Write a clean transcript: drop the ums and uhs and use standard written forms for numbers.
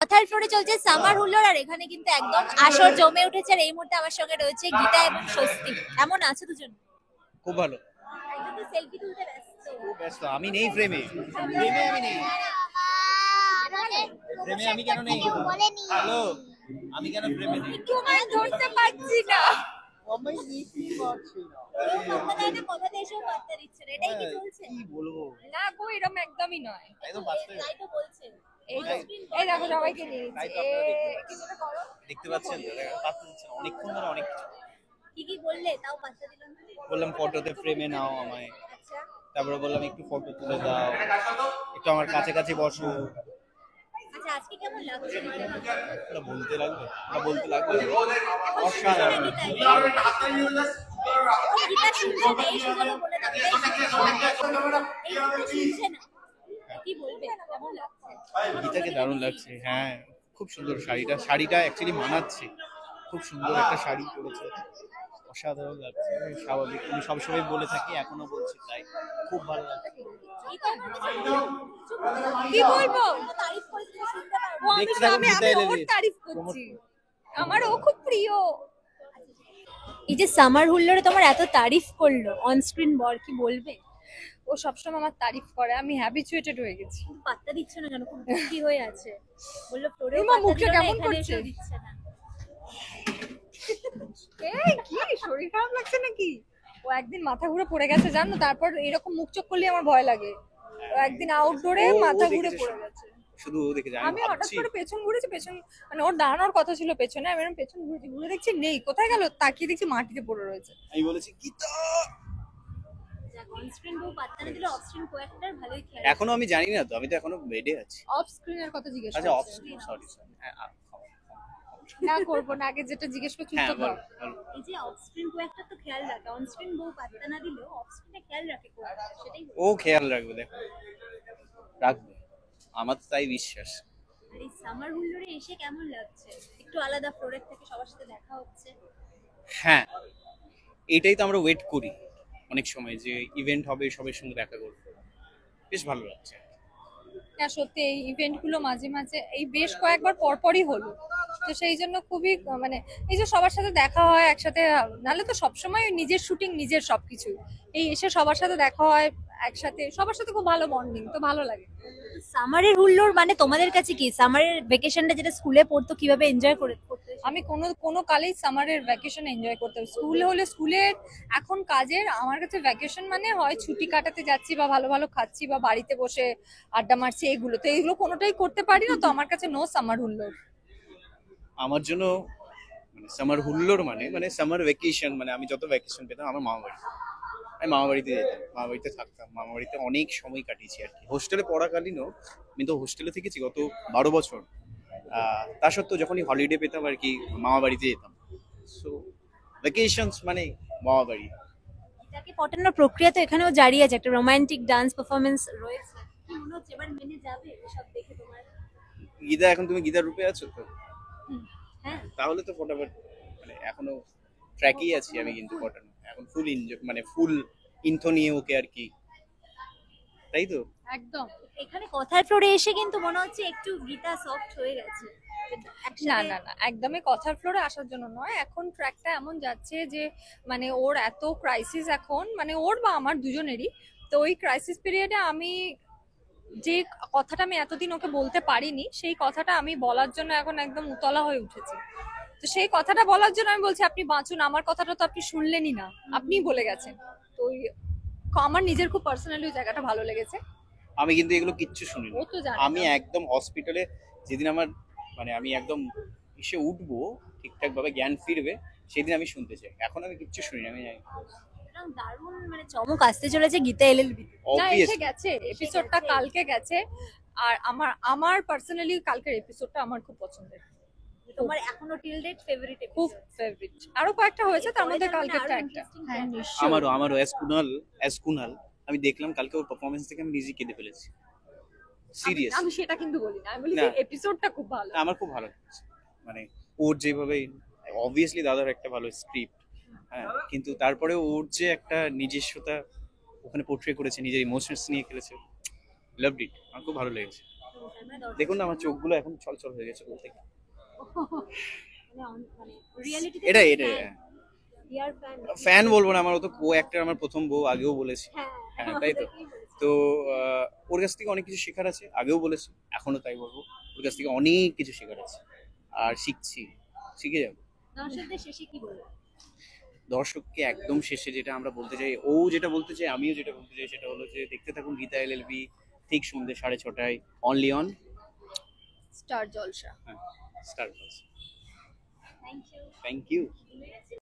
কথার ফ্লোরে চলছে সামার হুল্লোড়, আর এখানে কিন্তু একদম আসর জমে উঠেছে। আর এই মুহূর্তে আমার সঙ্গে রয়েছে গীতা এবং স্বস্তি। কেমন আছো দুজন? খুব ভালো। একদম তো সেলফি তুলতে ব্যস্ত। খুব ব্যস্ত। আমি নেই ফ্রেমে। ফ্রেমে আমি নেই। ফ্রেমে আমি কেন নেই? হ্যালো, আমি কেন ফ্রেমে নেই? তোমায় ধরতে পারছি না। আমি নিতেই পারছি না। কথা দিয়ে এসেও পাত্তা দিচ্ছে না, এটাই কি চলছে? কি বলবো? না গো, এরকম একদমই নয়। একদম বাস্তবে। তাই তো বলছে। এই দেখো সবাইকে নিয়ে তাই নিচ্ছি। তো আপনারা দেখতে কিছুটা করো। দেখতে পাচ্ছেন তো? পাত্তা দিচ্ছেন না। অনেকক্ষণ ধরে অনেক কিছু কি কি বললে তাও পাত্তা দিল না? বললাম, ফটোতে ফ্রেমে নাও আমায়। আচ্ছা, তারপরে বললাম একটু ফটো তুলে দাও, একটু আমার কাছে কাছে বসো। আচ্ছা আজকে কেমন লাগছে? ওটা বলতে লাগবে, ওটা বলতে লাগবে। অসাধারণ। গীতা শুনছে না, এই সুযোগে বলে দাও। এই গীতা শুনছে না, কি বলবে? কেমন লাগছে? গীতাকে দারুণ লাগছে। হ্যাঁ, খুব সুন্দর শাড়িটা অ্যাকচুয়ালি মানাচ্ছে। খুব সুন্দর একটা শাড়ি পরেছে, অসাধারণ লাগছে। স্বাভাবিক, আমি সবসময় বলে থাকি, এখনো বলছি, তাই খুব ভালো লাগছে। কি বলবো? তারিফ করে দিলে শুনতে পারবো। দেখতে থাকুন আমি গীতা ওর এলে তারিফ করছি। আমার ও খুব প্রিয়। এই যে সামার হুল্লোড়ে তোমার এত তারিফ করলো অন স্ক্রিন, বর কি বলবে? ও সবসময় আমার তারিফ করে, আমি হ্যাবিচুয়েটেড হয়ে গেছি। কিন্তু পাত্তা দিচ্ছে না কেন? খুব দুঃখী হয়ে আছে। বললো ফ্লোরে এমা, মুখটা কেমন করছে? দিচ্ছে না। এই কি শরীর খারাপ লাগছে নাকি? ও একদিন মাথা ঘুরে পড়ে গেছে জানো, তারপর এরকম মুখ চোখ করলে আমার ভয় লাগে। ও একদিন আউটডোরে ও মাথা ঘুরে দেখেছে পড়ে গেছে। শুধু ও দেখে যায়। আমি হঠাৎ করে পেছন ঘুরেছি, পেছন মানে ওর দাঁড়ানোর কথা ছিল পেছনে, আমি এরকম পেছন ঘুরেছি, ঘুরে দেখছি নেই, কোথায় গেল, তাকিয়ে দেখছি মাটিতে পড়ে রয়েছে। আমি বলেছি গীতা। যাক, অন স্ক্রিন বউ পাত্তা না দিলে অফ স্ক্রিন কোয়াক্টার ভালোই খেয়াল। এখনো আমি জানি না তো, আমি তো এখনো বেডে আছি। অফ স্ক্রিনের কথা জিজ্ঞেস আচ্ছা, অফ করছি। Screen, sorry. না করবো না, আগে যেটা জিজ্ঞেস করছি হ্যাঁ, তো বল বল। এই যে অফ স্ক্রিন কোয়াক্টার তো খেয়াল রাখে, অন স্ক্রিন বউ পাত্তা না দিলেও অফ স্ক্রিনে খেয়াল রাখে কোয়াক্টার, সেটাই ও খেয়াল রাখবে, দেখো রাখবে, আমার তো তাই বিশ্বাস। আর এই সামার হুল্লোড়ে এসে কেমন লাগছে? একটু আলাদা ফ্লোরের থেকে সবার সাথে দেখা হচ্ছে। হ্যাঁ, এটাই তো আমরা ওয়েট করি অনেক সময়, যে ইভেন্ট হবে, সবার সঙ্গে দেখা করবো, বেশ ভালো লাগছে। না সত্যি এই ইভেন্ট গুলো মাঝে মাঝে এই বেশ কয়েকবার পরপরই হলো, তো সেই জন্য খুবই মানে এই যে সবার সাথে দেখা হয় একসাথে, নাহলে তো সবসময় নিজের শুটিং নিজের সবকিছু, এই এসে সবার সাথে দেখা হয় একসাথে, সবার সাথে খুব ভালো বন্ডিং, তো ভালো লাগে। সামারের হুল্লোড় মানে তোমাদের কাছে কি? সামারের ভ্যাকেশনটা যেটা স্কুলে পড়তো কিভাবে এনজয় করতে? আমি কোনো কালেই সামারের ভ্যাকেশন এনজয় করতাম। স্কুল হলে স্কুলের, এখন কাজের, আমার কাছে ভ্যাকেশন মানে হয় ছুটি কাটাতে যাচ্ছি বা ভালো ভালো খাচ্ছি বা বাড়িতে বসে আড্ডা মারছি, এগুলো তো এগুলো কোনোটাই করতে পারি না, তো আমার কাছে নো সামার হুল্লোড়। আমার জন্য মানে সামার হুল্লোড় মানে মানে সামার ভ্যাকেশন মানে আমি যত ভ্যাকেশন পেতাম আমার মামা বাড়ি, আমি মামা বাড়িতে যেতাম, মামা বাড়িতে থাকতাম, মামা বাড়িতে অনেক সময় কাটিয়েছি আর কি। হোস্টেলে পড়াকালীনও আমি তো হোস্টেলে থেকেছি গত 12 বছর। তা সত্ত্বেও যখনই হলিডে পেতাম আর কি, মামা বাড়িতে যেতাম। সো ভ্যাকেশনস মানে মামা বাড়ি। এটাকে পটানোর প্রক্রিয়া তো এখানেও জারি আছে, একটা রোমান্টিক ডান্স পারফরমেন্স রয়েছে। কি মনে হচ্ছে এবার মেনে যাবে সব দেখে তোমার? গীতা, এখন তুমি গীতার রূপে আছো তো? হ্যাঁ, তাহলে তো ফটাফট, মানে এখনো ট্র্যাকই আছি আমি, কিন্তু ফটানো এখন ফুল এনজয়, মানে ফুল ইনথো নিয়ে ওকে আর কি, তাই তো? একদম। এখানে কথার ফ্লোরে এসে কিন্তু মনে হচ্ছে একটু গীতা সফট হয়ে গেছে। না না না, একদমই কথার ফ্লোরে আসার জন্য নয়, এখন ট্র্যাকটা এমন যাচ্ছে যে মানে ওর এত ক্রাইসিস এখন, মানে ওর বা আমার দুজনেরই, তো ওই ক্রাইসিস পিরিয়ডে আমি যে কথাটা আমি এতদিন ওকে বলতে পারিনি, সেই কথাটা আমি বলার জন্য এখন একদম উতলা হয়ে উঠেছি। তো সেই কথাটা বলার জন্য আমি বলছি আপনি বাঁচুন, আমার কথাটা তো আপনি শুনলেনই না, আপনিই বলে গেছেন। তো আমার নিজের খুব পার্সোনালি ওই জায়গাটা ভালো লেগেছে। আমি কিন্তু এগুলো কিচ্ছু শুনিনি। ও তো জানে আমি না। একদম হসপিটালে যেদিন আমার মানে আমি একদম এসে উঠবো, ঠিকঠাক ভাবে জ্ঞান ফিরবে, সেদিন আমি শুনতে চাই। এখন আমি কিচ্ছু শুনিনি, আমি জানি সুতরাং দারুণ মানে চমক আসতে চলেছে গীতা এলএলবি। না এসে অবভিয়াসলি। গেছে, এপিসোডটা কালকে গেছে। আর আমার পার্সোনালি কালকের এপিসোডটা আমার খুব পছন্দের, তোমার এখনো টিল ডেট ফেভারিট খুব ফেভারিট। আরো কয়েকটা হয়েছে, তার মধ্যে কালকেরটা একটা। হ্যাঁ আমারও অ্যাজ কুনাল আমি দেখলাম কালকে ওর পারফরমেন্স থেকে আমি নিজে কেঁদে ফেলেছি, সিরিয়াস। আমি সেটা কিন্তু বলি না, আমি বলি না। যে এপিসোডটা খুব ভালো। আমার খুব ভালো লেগেছে, মানে ওর যেভাবে, অবভিয়াসলি দাদার একটা ভালো স্ক্রিপ্ট, হ্যাঁ, কিন্তু তারপরে ওর যে একটা নিজস্বতা ওখানে পোর্ট্রে করেছে, নিজের ইমোশনস নিয়ে খেলেছে, লাভড ইট, আমার খুব ভালো লেগেছে। মানে দর্শক- দেখুন না আমার চোখগুলো এখন ছলছল হয়ে গেছে বলতে গেলে। মানে রিয়েলিটিতে এটা এটা ডিয়ার ফ্যান ফ্যান বলবো না, আমার ও তো কো অ্যাক্টর, আমার প্রথম বউ, আগেও বলেছি। হ্যাঁ হ্যাঁ, তাই তো। তো ওর কাছ থেকে অনেক কিছু শেখার আছে, আগেও বলেছি, এখনো তাই বলবো। ওর কাছ থেকে অনেক কিছু শেখার আছে, আর শিখে যাবো। দর্শকদের শেষে কি বলবো? দর্শককে একদম শেষে যেটা আমরা বলতে চাই, ও যেটা বলতে চাই, আমিও যেটা বলতে চাই, সেটা হলো যে দেখতে থাকুন গীতা এলএলবি, ঠিক সন্ধ্যে 6:30 only on Star Jalsa. Star Plus. Thank you. Thank you.